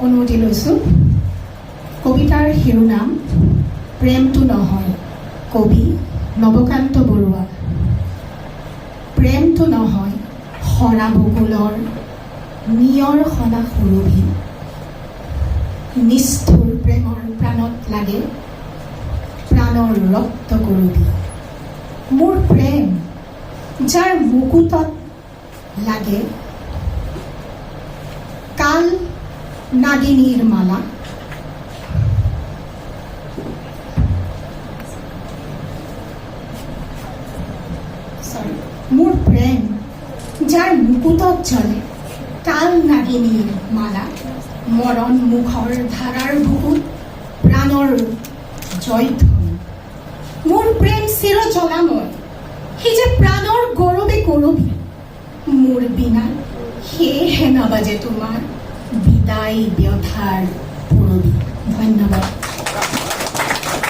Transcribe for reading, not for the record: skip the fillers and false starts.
অনুমতি লৈছোঁ। কবিতাৰ শিৰোনাম প্ৰেমটো নহয়, কবি নৱকান্ত বৰুৱা। প্ৰেমটো নহয় সৰা বকুলৰ নিয়ৰ সনা সুৰভি, নিষ্ঠুৰ প্ৰেমৰ প্ৰাণত লাগে প্ৰাণৰ ৰক্ত কৰবি। মোৰ প্ৰেম যাৰ মুকুটত লাগে কাল নাগিনীৰ মালা, মোৰ প্ৰেম যাৰ মুকুটত জ্বলে কাল নাগিনীৰ মালা, মৰণ মুখৰ ধাৰাৰ বুকুত প্ৰাণৰ জয়ধ্বনি। মোৰ প্ৰেম চিৰ জ্বলাময়, সি যে প্ৰাণৰ গৌৰৱে কৰবি। মোৰ বিনা সেয়েহে নাবাজে তোমাৰ বিদায় ব্যথাৰ পৰবি। ধন্যবাদ।